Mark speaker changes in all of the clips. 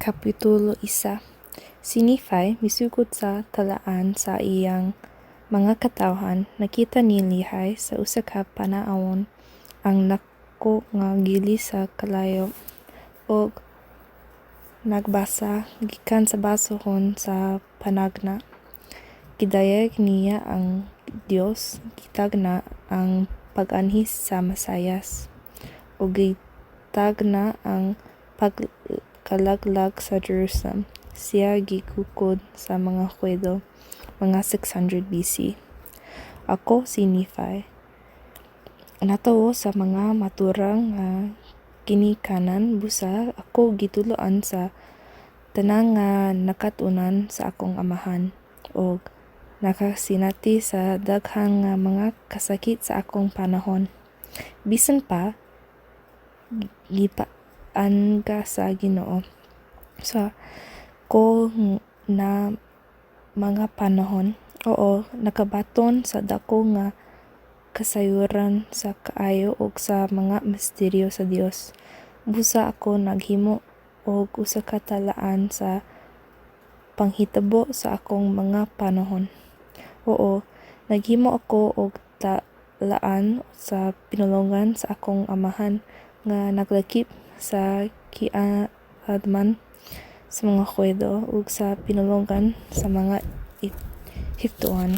Speaker 1: Kapitulo 1. Si Nephi misugod sa talaan sa iyang mga katawhan, nakita ni Lehi sa usa ka panaawon ang nako nga gili sa kalayo og nagbasa gikan sa basohon sa panagna. Gidayeg niya ang Dios, gitagna ang pag-anhi sa Masayas ug gitagna ang pagkalaglag sa Jerusalem. Siya gikukod sa mga Hwedo, mga 600 BC. Ako si Nephi. Natuo sa mga maturang ginikanan busa ako gituloan sa tanang nakatunan sa akong amahan og nakasinati sa daghang mga kasakit sa akong panahon. Bisan pa gipaan ka sa Ginoo sa ko na mga panahon. Oo, nakabaton sa dako nga kasayuran sa kaayo og sa mga misteryo sa Dios. Busa ako naghimo og usa ka talaan sa panghitabo sa akong mga panahon. Oo, naghimo ako og talaan sa pinulongan sa akong amahan nga naglakip sa kiadman sa mga Hwedo ug sa pinulongan sa mga Hiftoan.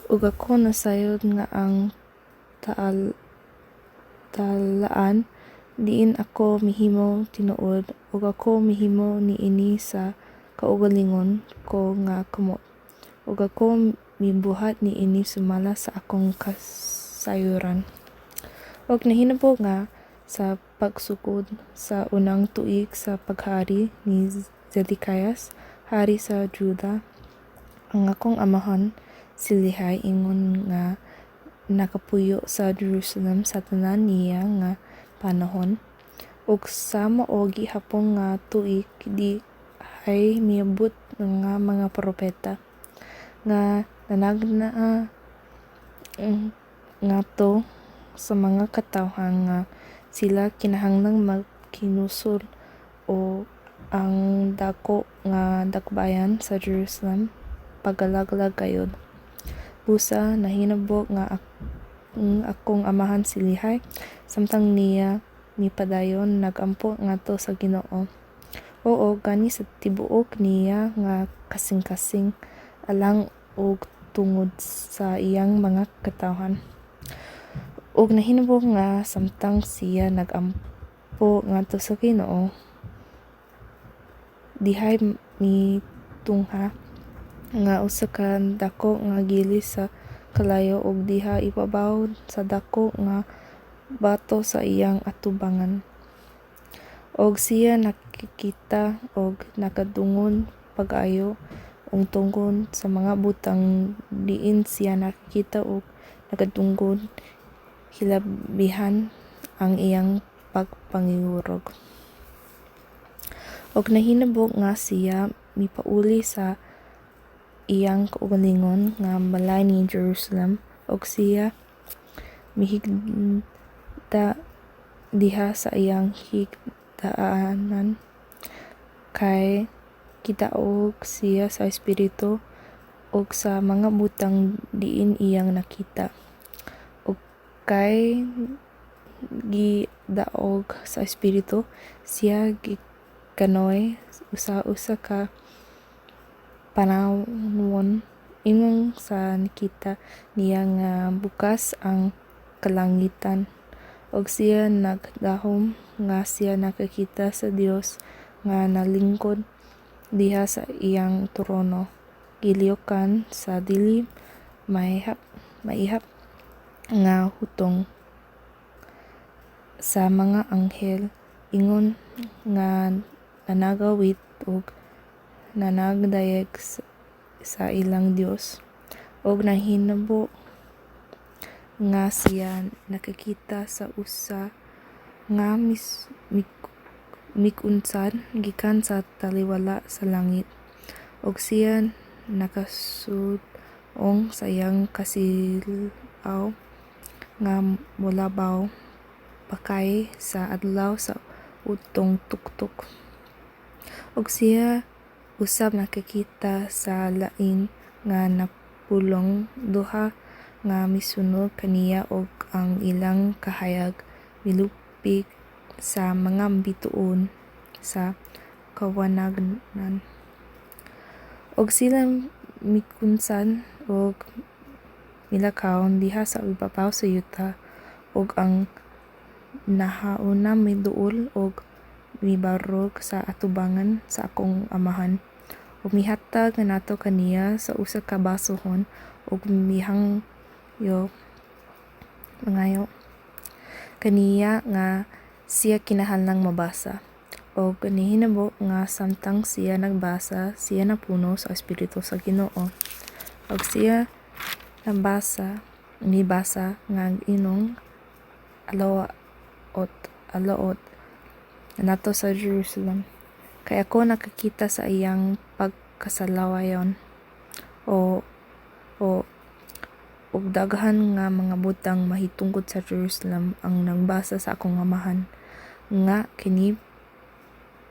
Speaker 1: Ug ako nasayod nga ang talaan diin ako mihimo tinuod ug ako mihimo niini sa kaugalingon ko nga kamot. Ug ako mibuhat niini sumala sa akong kasayuran. Og nahinabo nga sa pagsukod sa unang tuig sa paghari ni Zedekias, hari sa Juda, ang akong amahan si Lehi ingon nga nakapuyo sa Jerusalem sa tanan niya nga panahon. Ug sa mao gihapon nga tuig di ay miabot nga mga propeta nga nanagna ngadto sa mga katawhan nga sila kinahanglang magkinusol o ang dako nga dakbayan sa Jerusalem pagalaglag gayud. Busa nahinabo nga akong amahan si Lehi samtang niya mipadayon nagampo ngadto sa Ginoo. Oo, gani sa tibuok niya nga kasing-kasing alang og tungod sa iyang mga katawhan. Og nahinabo nga samtang siya nagampo ngadto sa Ginoo, dihay mitungha nga usa ka dako nga gili sa kalayo og diha ibabaw sa dako nga bato sa iyang atubangan. Og siya nakikita og nakadungon pag-ayo tungkol sa mga butang diin siya nakikita og nakadungog hilabihan ang iyang pagpangihurog. Og nahinabo nga siya mipauli sa iyang kaugalingon nga balay ni Jerusalem og siya mihigda diha sa iyang higdaanan kay kidaog siya sa espiritu og sa mga butang diin iyang nakita. Og kay gidaog sa espiritu siya gikanoy usa ka panawon ingon sa nakita niya nga bukas ang kalangitan og siya nagdahom nga siya nakakita sa Dios nga nalingkod diha sa iyang trono, giliukan sa dili maihap nga hutong sa mga anghel ingon nga nanagawit og nanagdayeg sa ilang Dios. Og nahinabo nga siya nakakita sa usa nga mikunsan gikan sa taliwala sa langit. Og siya nakasudong sa iyang kasilaw nga molabaw pakay sa adlaw sa utong tuktok. Og siya usab nakakita sa lain nga napulong duha nga misunod kaniya og ang ilang kahayag milupig sa mga bituon sa kawanagnan. Og sila mikunsan og milakaw diha sa ibabaw sa yuta og ang nahauna miduol og mibarog sa atubangan sa akong amahan. Og mihatag nato kaniya sa usa ka basohon og mihangyo mangayo kaniya nga siya kinahanglang mabasa. Og hinabo nga samtang siya nagbasa, siya napuno sa Espiritu sa Ginoo. Og siya nibasa nga ang inong alaot nato sa Jerusalem. Kaya ako nakakita sa iyang pagkasalawayon o daghan nga mga butang mahitungkod sa Jerusalem ang nagbasa sa akong amahan nga kini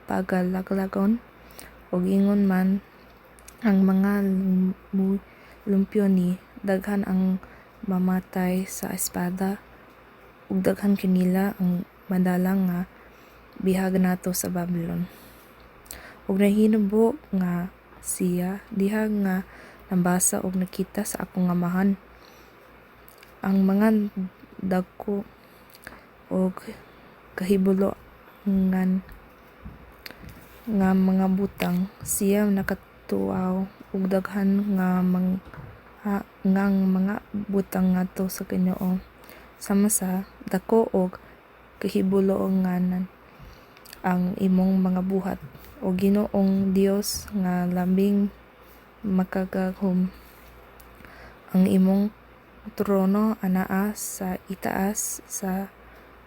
Speaker 1: pagalaglagon og ingon man ang mga lumpyo ni daghan ang mamatay sa espada ug daghan kanila ang madalang nga bihag nato sa Babylon. Ug nahinabo nga siya diha nga nabasa og nakita sa akong amahan ang mga dagko og kahibulo nga mga butang. Siya nakatuaw og daghan nga mga butang ngadto sa Ginoo sama sa dako og kahibulonganan ang imong mga buhat o Ginoong Dios nga labing makagahom. Ang imong trono anaa sa itaas sa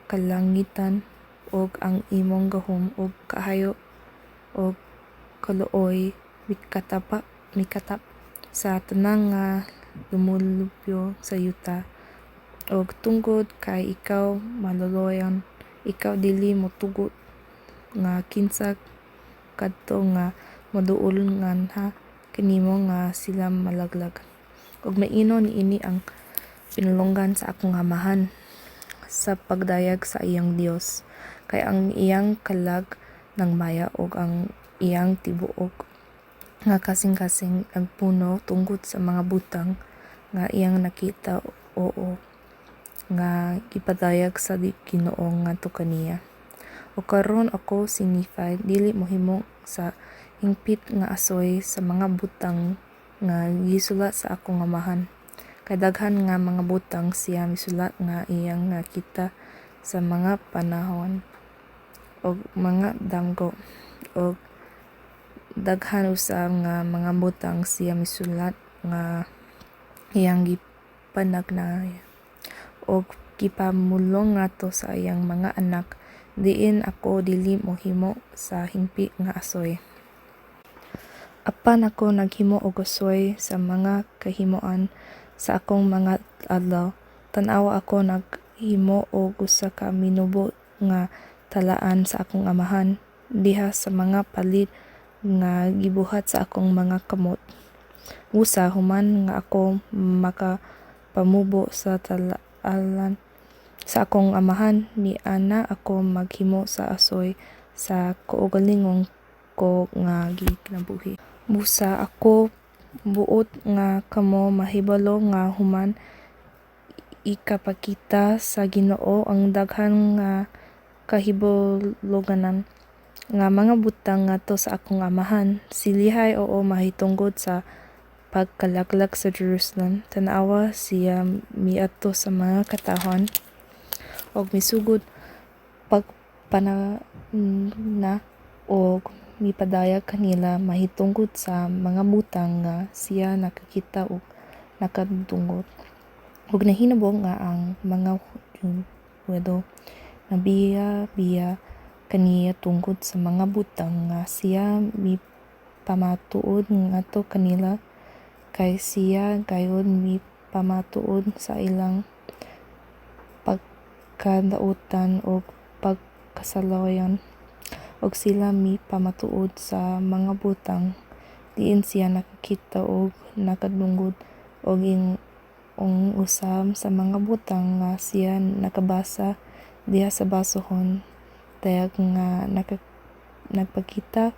Speaker 1: kalangitan og ang imong gahom og kahayo og kaluoy mikatap sa tanang nga lumulupyo sa yuta. Og tungkod kay ikaw maloloyan, ikaw dili motugot nga kinsa kadto nga moduol nganha kanimo nga sila malaglag. Og maino niini ang pinulonggan sa akong amahan sa pagdayag sa iyang Dios, kay ang iyang kalag ng maya og ang iyang tibuok nga kasing-kasing nagpuno tungkod sa mga butang nga iyang nakita oo nga gipadayag sa Ginoo ngadto kaniya. O karon ako sinify dili mohimo sa hingpit nga asoy sa mga butang nga gisulat sa akong amahan. Kay daghan nga mga butang siya misulat nga iyang nakita sa mga panahon og mga damgo og daghan usab nga mga butang siya misulat nga iyang gipanagnaay og gipamulong ngadto sa iyang mga anak diin ako dili mohimo sa hingpi nga asoy. Apan ako naghimo og asoy sa mga kahimoan sa akong mga adlaw. Tan-awa ako naghimo og usa ka minubo nga talaan sa akong amahan diha sa mga palit nga gibuhat sa akong mga kamot. Usa human nga ako makapamubo sa talaan sa akong amahan ni ana ako maghimo sa asoy sa kaugalingong ko nga gikinabuhi. Busa ako buot nga kamo mahibalo nga human ikapakita sa Ginoo ang daghan nga kahibuluganan nga mga butang ngadto sa akong amahan. Silihay oo mahitungkod sa pagkalaglag sa Jerusalem. Tan-awa siya miadto sa mga katahon og misugod pagpanana og mipadayag kanila mahitungkod sa mga butang nga siya nakakita og nakadunggot. Og nahinabo nga ang mga Hudyo nabiya kaniya tungkod sa mga butang nga siya mipamatuod ngadto kanila kay siya gayon mipamatuod sa ilang pagkadautan o pagkasalawayan. og sila mipamatuod sa mga butang. Diin siya nakakita og nakadungog og ang usab sa mga butang nga siya nakabasa diha sa basohon tayag nga nagpakita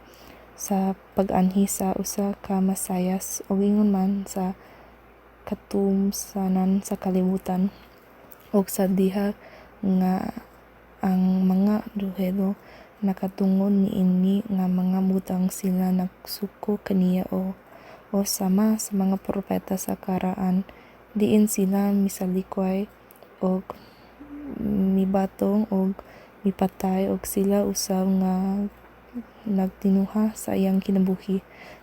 Speaker 1: sa pag-anhi sa usa ka Masayas o ingon man sa katumsanan sa kalibutan og sa diha nga ang mga duhelo nakatungod niini nga mga butang sila nagsuko kaniya o sama sa mga propeta sa karaan. Diin sila misalikway og mibatong og mipatay og sila usab nga nagtinuha sa iyang kinabuhi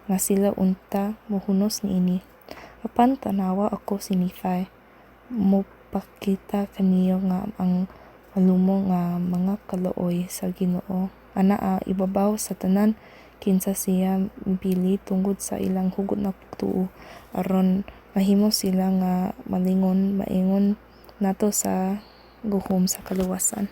Speaker 1: nga sila unta mohunos niini. Apan tanawa ako si Nephi, mopakita kaniyo nga ang malumo nga mga kaluoy sa Ginoo anaa ibabaw sa tanan kinsa siya mipili tungod sa ilang hugot na pagtuo aron mahimo sila nga malingon maingon nato sa guhom sa kaluwasan.